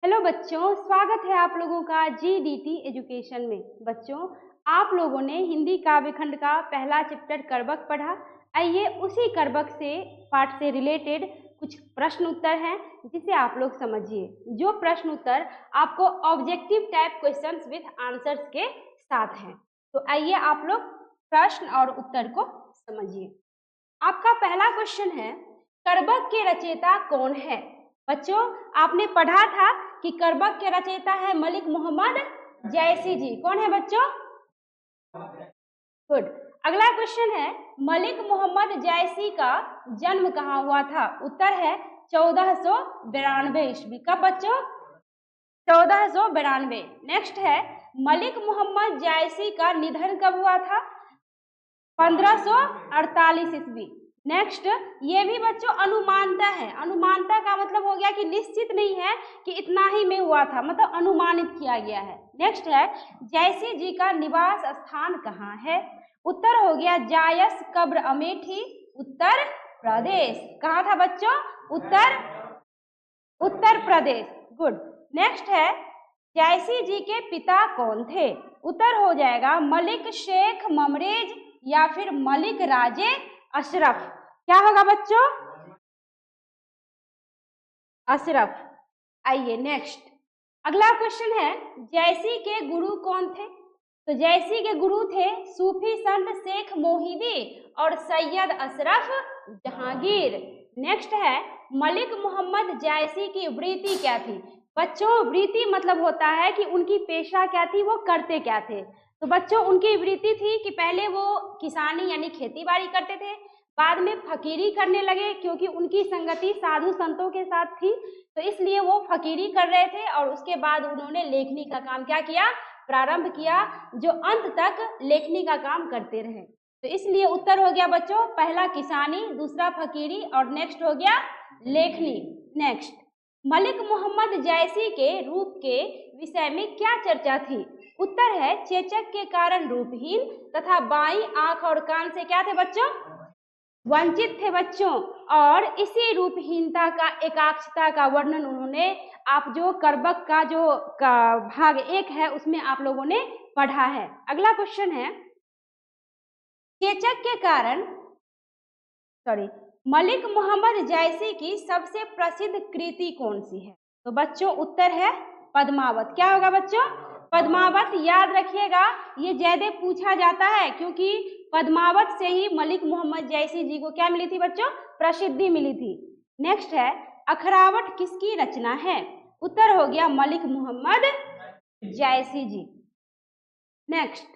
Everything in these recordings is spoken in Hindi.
हेलो बच्चों, स्वागत है आप लोगों का जीडीटी एजुकेशन में। बच्चों, आप लोगों ने हिंदी काव्य खंड का पहला चैप्टर करबक पढ़ा। आइए उसी करबक से पाठ से रिलेटेड कुछ प्रश्न उत्तर हैं जिसे आप लोग समझिए। जो प्रश्न उत्तर आपको objective type questions with answers के साथ हैं। तो आइए आप लोग प्रश्न और उत्तर को समझिए। आपका पहला क्वेश्चन है, करबक के रचयिता कौन है? बच्चों, आपने पढ़ा था कि करबक के रचयिता है मलिक मोहम्मद जैसी जी। कौन है बच्चों? गुड। अगला क्वेश्चन है, मलिक मोहम्मद जैसी का जन्म कहाँ हुआ था? उत्तर है 1492 ईस्वी। कब बच्चों? 1492। नेक्स्ट है, मलिक मोहम्मद जैसी का निधन कब हुआ था? 1548 ईस्वी। नेक्स्ट, ये भी बच्चों अनुमानता है। अनुमानता का मतलब हो गया कि निश्चित नहीं है कि इतना ही में हुआ था, मतलब अनुमानित किया गया है। नेक्स्ट है, जैसी जी का निवास स्थान कहाँ है? उत्तर हो गया जायस कब्र अमेठी, उत्तर प्रदेश। कहाँ था बच्चों? उत्तर प्रदेश। गुड। नेक्स्ट है, जैसी जी के पिता कौन थे? उत्तर हो जाएगा मलिक शेख ममरेज या फिर मलिक राजे अशरफ। क्या होगा बच्चों? अशरफ। आइए नेक्स्ट, अगला क्वेश्चन है, जैसी के गुरु कौन थे? तो जैसी के गुरु थे सूफी संत शेख मोहिदी और सैयद अशरफ जहांगीर। नेक्स्ट है, मलिक मोहम्मद जैसी की वृत्ति क्या थी? बच्चों, वृत्ति मतलब होता है कि उनकी पेशा क्या थी, वो करते क्या थे। तो बच्चों, उनकी वृत्ति थी कि पहले वो किसानी यानी खेती बाड़ी करते थे, बाद में फकीरी करने लगे क्योंकि उनकी संगति साधु संतों के साथ थी, तो इसलिए वो फकीरी कर रहे थे। और उसके बाद उन्होंने लेखनी का काम क्या किया? प्रारंभ किया, जो अंत तक लेखनी का काम करते रहे। तो इसलिए उत्तर हो गया बच्चों पहला किसानी, दूसरा फकीरी और नेक्स्ट हो गया लेखनी। नेक्स्ट, मलिक मोहम्मद जैसी के रूप के विषय में क्या चर्चा थी? उत्तर है चेचक के कारण रूपहीन तथा बाई आंख और कान से क्या थे बच्चों? वंचित थे बच्चों। और इसी रूपहीनता का एकाक्षता का वर्णन उन्होंने, आप जो करबक का जो भाग 1 है उसमें आप लोगों ने पढ़ा है। अगला क्वेश्चन है, चेचक के कारण मलिक मोहम्मद जैसी की सबसे प्रसिद्ध कृति कौन सी है? तो बच्चों उत्तर है पद्मावत। क्या होगा बच्चों? पद्मावत। याद रखिएगा, ये ज्यादा पूछा जाता है क्योंकि पद्मावत से ही मलिक मोहम्मद जैसी जी को क्या मिली थी बच्चों? प्रसिद्धि मिली थी। नेक्स्ट है, अखरावट किसकी रचना है? उत्तर हो गया मलिक मोहम्मद जैसी जी। नेक्स्ट,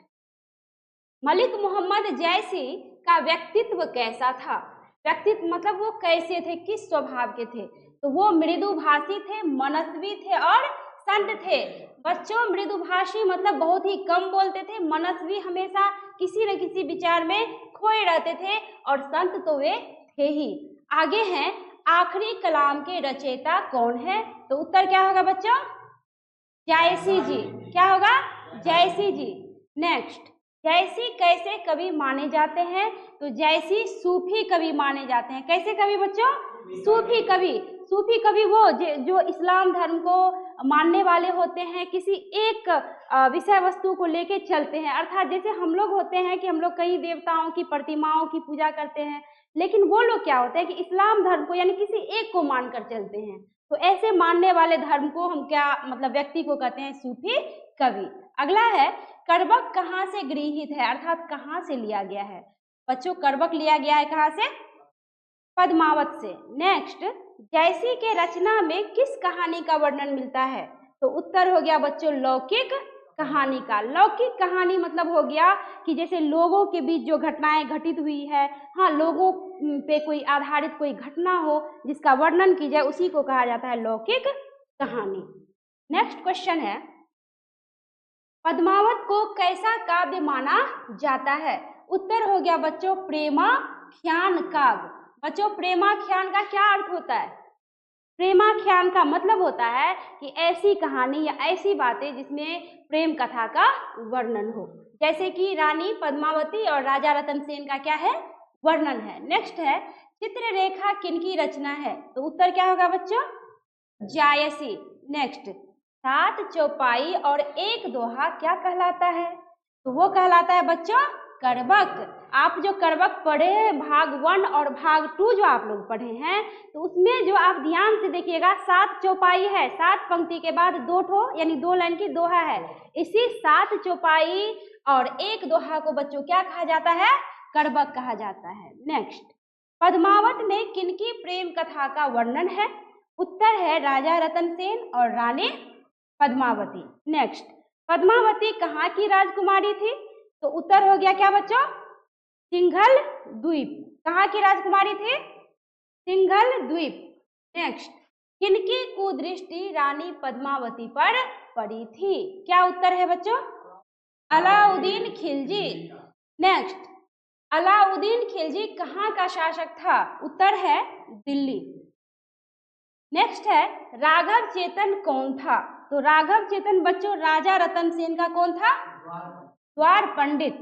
मलिक मोहम्मद जैसी का व्यक्तित्व कैसा था? व्यक्तित्व मतलब वो कैसे थे, किस स्वभाव के थे? तो वो मृदुभाषी थे, मनस्वी थे और संत थे। बच्चों, मृदुभाषी मतलब बहुत ही कम बोलते थे, मनस्वी हमेशा किसी न किसी विचार में खोए रहते थे और संत तो वे थे ही। आगे हैं, आखिरी कलाम के रचयिता कौन है? तो उत्तर क्या होगा बच्चों? जैसी जी। क्या होगा? जैसी जी। नेक्स्ट, जैसी कैसे कवि माने जाते हैं? तो जैसी सूफी कवि माने जाते हैं। कैसे कवि बच्चों? सूफी कवि। सूफी कवि वो जो इस्लाम धर्म को मानने वाले होते हैं, किसी एक विषय वस्तु को लेके चलते हैं। अर्थात जैसे हम लोग होते हैं कि हम लोग कई देवताओं की प्रतिमाओं की पूजा करते हैं, लेकिन वो लोग क्या होते हैं कि इस्लाम धर्म को यानी किसी एक को मानकर चलते हैं। तो ऐसे मानने वाले धर्म को हम क्या मतलब व्यक्ति को कहते हैं? सूफी कवि। अगला है, करबक कहाँ से गृहीत है, अर्थात कहाँ से लिया गया है? बच्चों, करबक लिया गया है कहाँ से? पद्मावत से। नेक्स्ट, जैसी के रचना में किस कहानी का वर्णन मिलता है? तो उत्तर हो गया बच्चों लौकिक कहानी का। लौकिक कहानी मतलब हो गया कि जैसे लोगों के बीच जो घटनाएं घटित हुई है, हाँ, लोगों पे कोई आधारित कोई घटना हो जिसका वर्णन की जाए, उसी को कहा जाता है लौकिक कहानी। नेक्स्ट क्वेश्चन है, पद्मावत को कैसा काव्य माना जाता है? उत्तर हो गया बच्चों प्रेमाख्यान काव्य। बच्चों, प्रेमाख्यान का क्या अर्थ होता है? प्रेमाख्यान का मतलब होता है कि ऐसी कहानी या ऐसी बातें जिसमें प्रेम कथा का वर्णन हो, जैसे कि रानी पद्मावती और राजा रतन सेन का क्या है? वर्णन है। नेक्स्ट है, चित्ररेखा किनकी रचना है? तो उत्तर क्या होगा बच्चों? जायसी। नेक्स्ट, 7 चौपाई और 1 दोहा क्या कहलाता है? तो वो कहलाता है बच्चों करबक। आप जो करबक पढ़े हैं भाग 1 और भाग 2 जो आप लोग पढ़े हैं, तो उसमें जो आप ध्यान से देखिएगा 7 चौपाई है, 7 पंक्ति के बाद 2 ठो यानी 2 लाइन की दोहा है। इसी 7 चौपाई और 1 दोहा को बच्चों क्या कहा जाता है? करबक कहा जाता है। नेक्स्ट, पद्मावत में किनकी प्रेम कथा का वर्णन है? उत्तर है राजा रतन सेन और रानी पद्मावती। नेक्स्ट, पद्मावती कहाँ की राजकुमारी थी? तो उत्तर हो गया क्या बच्चों? सिंघल द्वीप। कहाँ की राजकुमारी थी? सिंघल द्वीप। नेक्स्ट, किनकी कुदृष्टि रानी पद्मावती पर पड़ी थी? क्या उत्तर है बच्चों? अलाउद्दीन खिलजी। नेक्स्ट, अलाउद्दीन खिलजी कहाँ का शासक था? उत्तर है दिल्ली। नेक्स्ट है राघव चेतन कौन था? तो राघव चेतन बच्चों राजा रतन सेन का कौन था? द्वार पंडित।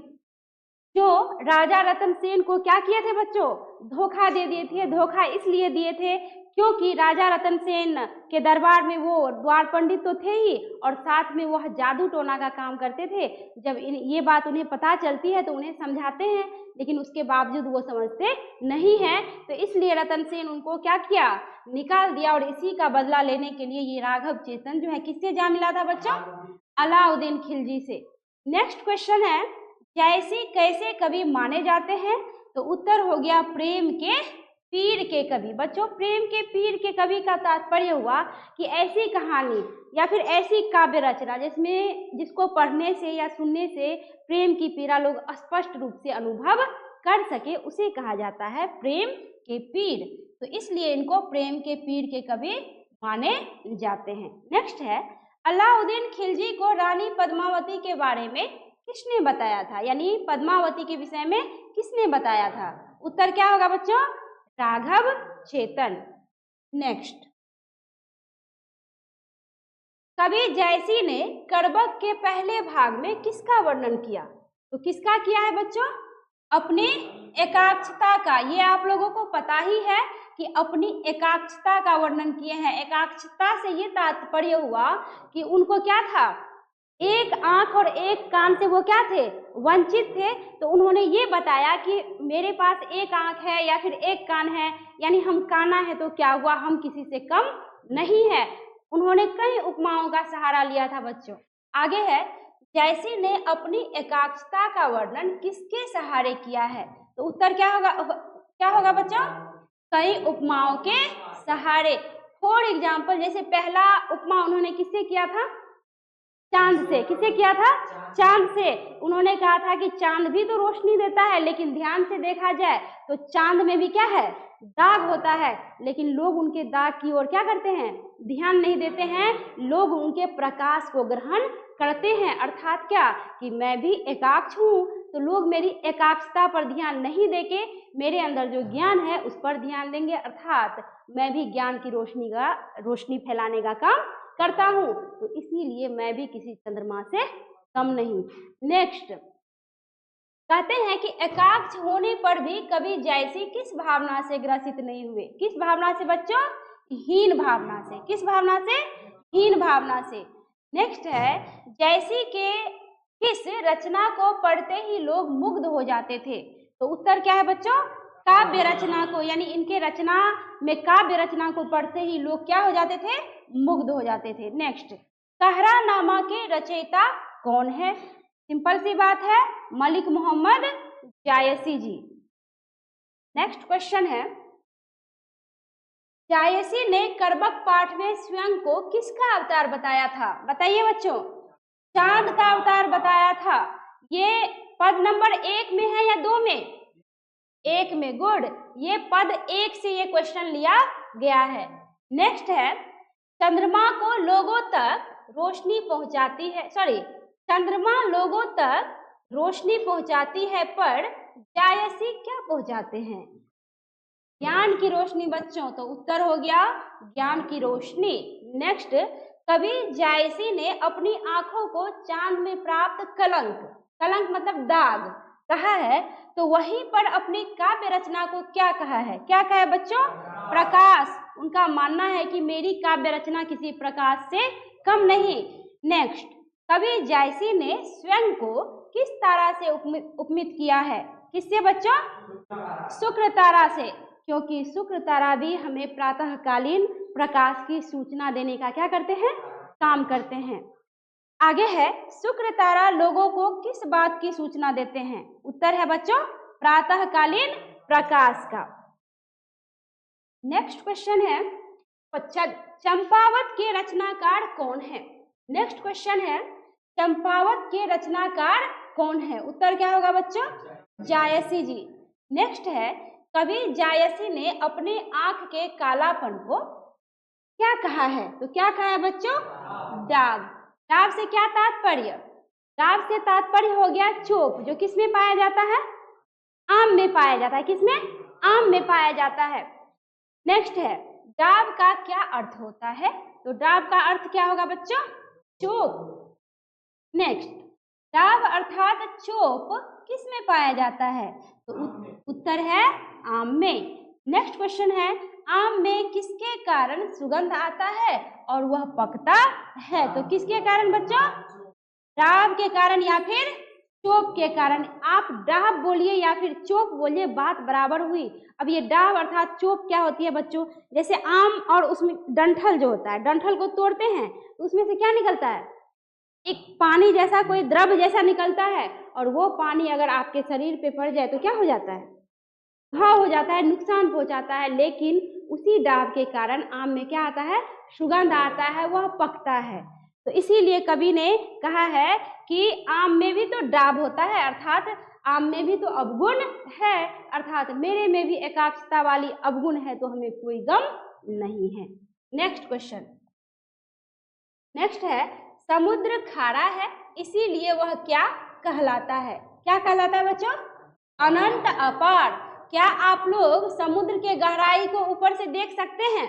जो राजा रतन सेन को क्या किए थे बच्चों? धोखा दे दिए थे। धोखा इसलिए दिए थे क्योंकि राजा रतन सेन के दरबार में वो द्वार पंडित तो थे ही और साथ में वह जादू टोना का काम करते थे। जब ये बात उन्हें पता चलती है तो उन्हें समझाते हैं, लेकिन उसके बावजूद वो समझते नहीं हैं। तो इसलिए रतन सेन उनको क्या किया? निकाल दिया। और इसी का बदला लेने के लिए ये राघव चेतन जो है किससे जा मिला था बच्चों? अलाउद्दीन खिलजी से। नेक्स्ट क्वेश्चन है, जयसी कैसे कवि माने जाते हैं? तो उत्तर हो गया प्रेम के पीर के कवि। बच्चों प्रेम के पीर के कवि का तात्पर्य हुआ कि ऐसी कहानी या फिर ऐसी काव्य रचना जिसको पढ़ने से या सुनने से प्रेम की पीड़ा लोग स्पष्ट रूप से अनुभव कर सके, उसे कहा जाता है प्रेम के पीर। तो इसलिए इनको प्रेम के पीर के कवि माने जाते हैं। नेक्स्ट है, अलाउद्दीन खिलजी को रानी पद्मावती के बारे में किसने बताया था? यानी पद्मावती के विषय में किसने बताया था? उत्तर क्या होगा बच्चों? राघव चेतन। नेक्स्ट, कवि जयसी ने करबक के पहले भाग में किसका वर्णन किया? तो किसका किया है बच्चों? अपनी एकाक्षता का। ये आप लोगों को पता ही है कि अपनी एकाक्षता का वर्णन किए हैं। एकाक्षता से ये तात्पर्य हुआ कि उनको क्या था? एक आंख और एक कान से वो क्या थे? वंचित थे। तो उन्होंने ये बताया कि मेरे पास एक आंख है या फिर एक कान है, यानी हम काना है तो क्या हुआ, हम किसी से कम नहीं है। उन्होंने कई उपमाओं का सहारा लिया था बच्चों। आगे है, जयसी ने अपनी एकाक्षता का वर्णन किसके सहारे किया है? तो उत्तर क्या होगा बच्चों? कई उपमाओं के सहारे। फॉर एग्जाम्पल, जैसे पहला उपमा उन्होंने किससे किया था? चांद से। किससे किया था? चांद से। उन्होंने कहा था कि चांद भी तो रोशनी देता है, लेकिन ध्यान से देखा जाए तो चांद में भी क्या है? दाग होता है, लेकिन लोग उनके दाग की ओर क्या करते हैं? ध्यान नहीं देते हैं। लोग उनके प्रकाश को ग्रहण करते हैं। अर्थात क्या कि मैं भी एकाक्ष हूँ, तो लोग मेरी एकाक्षता पर ध्यान नहीं देके मेरे अंदर जो ज्ञान है उस पर ध्यान देंगे। अर्थात मैं भी ज्ञान की रोशनी फैलाने का काम करता हूँ, तो इसीलिए मैं भी किसी चंद्रमा से कम नहीं। नेक्स्ट, कहते हैं कि एकाक्ष होने पर भी कवि जयसी किस भावना से ग्रसित नहीं हुए? किस भावना से बच्चों? हीन भावना से। किस भावना से? हीन भावना से। नेक्स्ट है, जयसी के किस रचना को पढ़ते ही लोग मुग्ध हो जाते थे? तो उत्तर क्या है बच्चों? काव्य रचना को। यानी इनके रचना में काव्य रचना को पढ़ते ही लोग क्या हो जाते थे? मुग्ध हो जाते थे। नेक्स्ट, कहरानामा के रचयिता कौन है? सिंपल सी बात है, मलिक मोहम्मद जायसी जी। नेक्स्ट क्वेश्चन है, जायसी ने करबक पाठ में स्वयं को किसका अवतार बताया था? बताइए बच्चों। चांद का अवतार बताया था। ये पद नंबर 1 में है या 2 में? 1 में। गुड। ये पद 1 से ये क्वेश्चन लिया गया है। नेक्स्ट है, चंद्रमा को लोगों तक रोशनी पहुंचाती है, चंद्रमा लोगों तक रोशनी पहुंचाती है, पर जायसी क्या पहुंचाते हैं? ज्ञान की रोशनी बच्चों। तो उत्तर हो गया ज्ञान की रोशनी। नेक्स्ट, कवि जायसी ने अपनी आंखों को चांद में प्राप्त कलंक मतलब दाग कहा है, तो वहीं पर अपनी काव्य रचना को क्या कहा है? क्या कहा है बच्चों? प्रकाश। उनका मानना है कि मेरी काव्य रचना किसी प्रकाश से कम नहीं। नेक्स्ट, कवि जायसी ने स्वयं को किस तारा से उपमित किया है? किससे बच्चों? शुक्र तारा से, क्योंकि शुक्र तारा भी हमें प्रातःकालीन प्रकाश की सूचना देने का क्या करते हैं? काम करते हैं। आगे है, शुक्र तारा लोगों को किस बात की सूचना देते हैं? उत्तर है बच्चों प्रातःकालीन प्रकाश का। नेक्स्ट क्वेश्चन है, चंपावत के रचनाकार कौन है? नेक्स्ट क्वेश्चन है, चंपावत के रचनाकार कौन है? उत्तर क्या होगा बच्चों? जायसी जी। नेक्स्ट है, कवि जायसी ने अपने आंख के कालापन को क्या कहा है? तो क्या कहा है बच्चों? दाग। दाग से क्या तात्पर्य? दाग से तात्पर्य हो गया चोप, जो किसमें पाया जाता है? आम में पाया जाता है। किसमें? आम में पाया जाता है। नेक्स्ट है, डाब का क्या अर्थ होता है? तो डाब का अर्थ क्या होगा बच्चों? चोप। नेक्स्ट, डाब अर्थात चोप किस में पाया जाता है? तो उत्तर है आम में। नेक्स्ट क्वेश्चन है, आम में किसके कारण सुगंध आता है और वह पकता है? तो किसके कारण बच्चों? डाब के कारण या फिर चोप के कारण। आप डाब बोलिए या फिर चोप बोलिए, बात बराबर हुई। अब ये डाब अर्थात चोप क्या होती है बच्चों? जैसे आम और उसमें डंठल जो होता है, डंठल को तोड़ते हैं तो उसमें से क्या निकलता है? एक पानी जैसा, कोई द्रव जैसा निकलता है, और वो पानी अगर आपके शरीर पे पड़ जाए तो क्या हो जाता है? घाव हो जाता है, नुकसान पहुंचाता है। लेकिन उसी डाब के कारण आम में क्या आता है? सुगंध आता है, वह पकता है। तो इसीलिए कवि ने कहा है कि आम में भी तो डाब होता है, अर्थात आम में भी तो अवगुण है, अर्थात मेरे में भी एकाक्षता वाली अवगुण है, तो हमें कोई गम नहीं है। नेक्स्ट क्वेश्चन, नेक्स्ट है, समुद्र खारा है इसीलिए वह क्या कहलाता है? क्या कहलाता है बच्चों? अनंत अपार। क्या आप लोग समुद्र के गहराई को ऊपर से देख सकते हैं?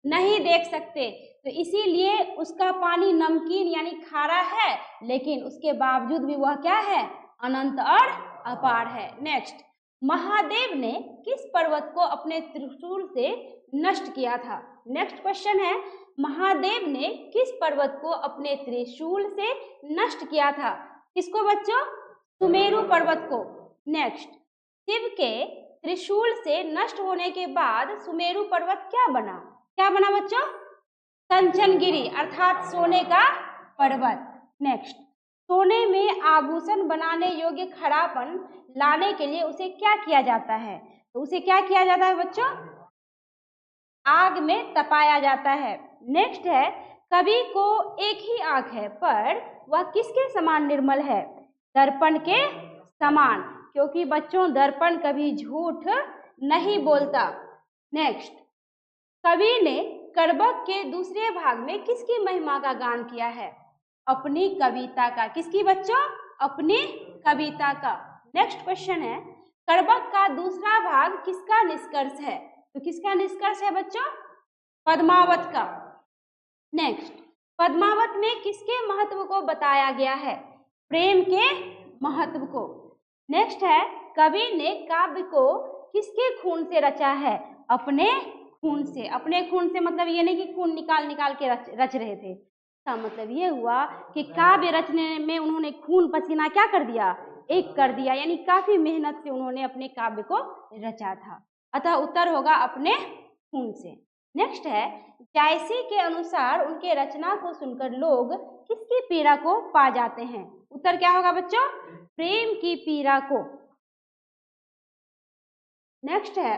नहीं देख सकते, तो इसीलिए उसका पानी नमकीन यानी खारा है, लेकिन उसके बावजूद भी वह क्या है? अनंत और अपार है। नेक्स्ट, महादेव ने किस पर्वत को अपने त्रिशूल से नष्ट किया था? नेक्स्ट क्वेश्चन है, महादेव ने किस पर्वत को अपने त्रिशूल से नष्ट किया था? किसको बच्चों? सुमेरु पर्वत को। नेक्स्ट, शिव के त्रिशूल से नष्ट होने के बाद सुमेरु पर्वत क्या बना? क्या बना बच्चों? कंचनगिरी, अर्थात सोने का पर्वत। नेक्स्ट, सोने में आभूषण बनाने योग्य खरापन लाने के लिए उसे क्या किया जाता है? तो उसे क्या किया जाता है बच्चों? आग में तपाया जाता है। नेक्स्ट है, कवि को एक ही आंख है पर वह किसके समान निर्मल है? दर्पण के समान, क्योंकि बच्चों दर्पण कभी झूठ नहीं बोलता। नेक्स्ट, कवि ने करबक के दूसरे भाग में किसकी महिमा का गान किया है? अपनी कविता का। किसकी बच्चों? अपनी कविता का। नेक्स्ट क्वेश्चन है, करबक का दूसरा भाग किसका निष्कर्ष है? तो किसका निष्कर्ष है बच्चों? पद्मावत का। नेक्स्ट, पद्मावत में किसके महत्व को बताया गया है? प्रेम के महत्व को। नेक्स्ट है, कवि ने काव्य को किसके खून से रचा है? अपने खून से। अपने खून से मतलब ये नहीं कि खून निकाल निकाल के रच रहे थे, इसका मतलब ये हुआ कि काव्य रचने में उन्होंने खून पसीना क्या कर दिया? एक कर दिया, यानी काफी मेहनत से उन्होंने अपने काव्य को रचा था। अतः उत्तर होगा अपने खून से। नेक्स्ट है, जायसी के अनुसार उनके रचना को सुनकर लोग किसकी पीड़ा को पा जाते हैं? उत्तर क्या होगा बच्चों? प्रेम की पीड़ा को। नेक्स्ट है,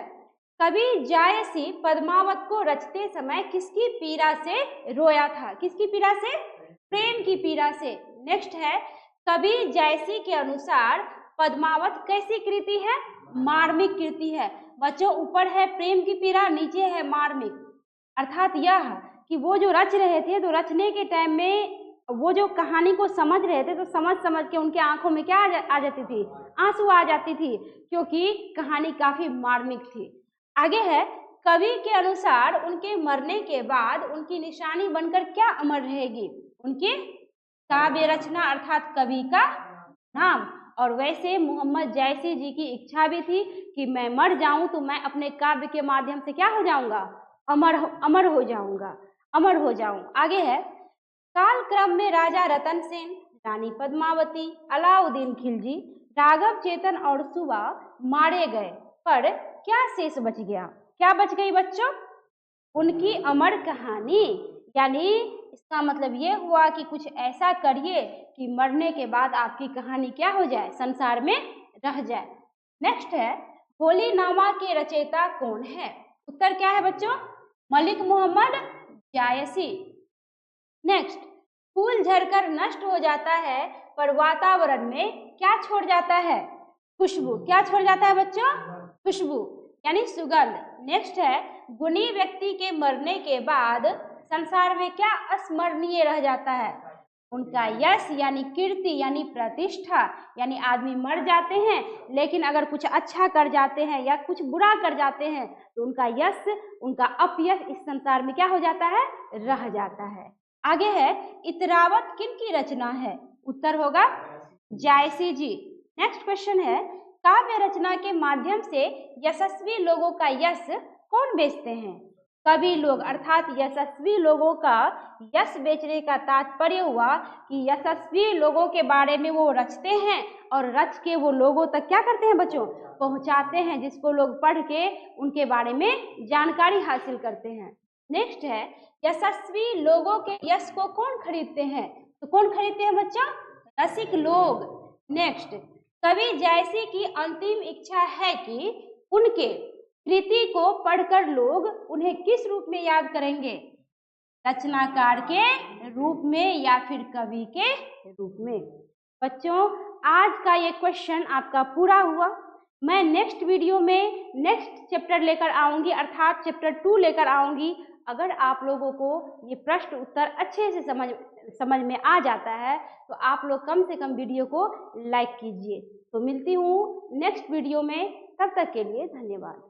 कवि जायसी पद्मावत को रचते समय किसकी पीड़ा से रोया था? किसकी पीड़ा से? प्रेम की पीड़ा से। नेक्स्ट है, कवि जायसी के अनुसार पद्मावत कैसी कृति है? मार्मिक कृति है। बच्चों ऊपर है प्रेम की पीड़ा, नीचे है मार्मिक, अर्थात यह कि वो जो रच रहे थे तो रचने के टाइम में वो जो कहानी को समझ रहे थे तो समझ समझ के उनके आंखों में क्या आ जाती थी? आंसू आ जाती थी, क्योंकि कहानी काफी मार्मिक थी। आगे है, कवि के अनुसार उनके मरने के बाद उनकी निशानी बनकर क्या अमर रहेगी? उनकी काव्य रचना, अर्थात कवि का नाम। और वैसे मोहम्मद जायसी जी की इच्छा भी थी कि मैं मर जाऊं तो मैं अपने काव्य के माध्यम से क्या हो जाऊंगा? अमर हो जाऊंगा, अमर हो जाऊं। आगे है, काल क्रम में राजा रतन सेन, रानी पद्मावती, अलाउद्दीन खिलजी, राघव चेतन और सुबा मारे गए, पर क्या शेष बच गया? क्या बच गई बच्चों? उनकी अमर कहानी। यानी इसका मतलब ये हुआ कि कुछ ऐसा करिए कि मरने के बाद आपकी कहानी क्या हो जाए? संसार में रह जाए। नेक्स्ट है, होलीनामा के रचयिता कौन है? उत्तर क्या है बच्चों? मलिक मोहम्मद जायसी। नेक्स्ट, फूल झड़कर नष्ट हो जाता है पर वातावरण में क्या छोड़ जाता है? खुशबू। क्या छोड़ जाता है बच्चों? खुशबू यानी सुगंध। नेक्स्ट है, गुणी व्यक्ति के मरने के बाद संसार में क्या अस्मरणीय रह जाता है? उनका यश यानी कीर्ति यानी प्रतिष्ठा। यानी आदमी मर जाते हैं लेकिन अगर कुछ अच्छा कर जाते हैं या कुछ बुरा कर जाते हैं तो उनका यश, उनका अपयश इस संसार में क्या हो जाता है? रह जाता है। आगे है, इतरावत किन की रचना है? उत्तर होगा जायसी जी। नेक्स्ट क्वेश्चन है, काव्य रचना के माध्यम से यशस्वी लोगों का यश कौन बेचते हैं? कवि लोग, अर्थात यशस्वी लोगों का यश बेचने का तात्पर्य हुआ कि यशस्वी लोगों के बारे में वो रचते हैं और रच के वो लोगों तक क्या करते हैं बच्चों? पहुंचाते हैं, जिसको लोग पढ़ के उनके बारे में जानकारी हासिल करते हैं। नेक्स्ट है, यशस्वी लोगों के यश को कौन खरीदते हैं? तो कौन खरीदते हैं बच्चों? रसिक लोग। नेक्स्ट, कवि जायसी की अंतिम इच्छा है कि उनके कृति को पढ़कर लोग उन्हें किस रूप में याद करेंगे? रचनाकार के रूप में या फिर कवि के रूप में। बच्चों, आज का ये क्वेश्चन आपका पूरा हुआ। मैं नेक्स्ट वीडियो में नेक्स्ट चैप्टर लेकर आऊंगी, अर्थात चैप्टर 2 लेकर आऊंगी। अगर आप लोगों को ये प्रश्न उत्तर अच्छे से समझ में आ जाता है तो आप लोग कम से कम वीडियो को लाइक कीजिए। तो मिलती हूँ नेक्स्ट वीडियो में, तब तक के लिए धन्यवाद।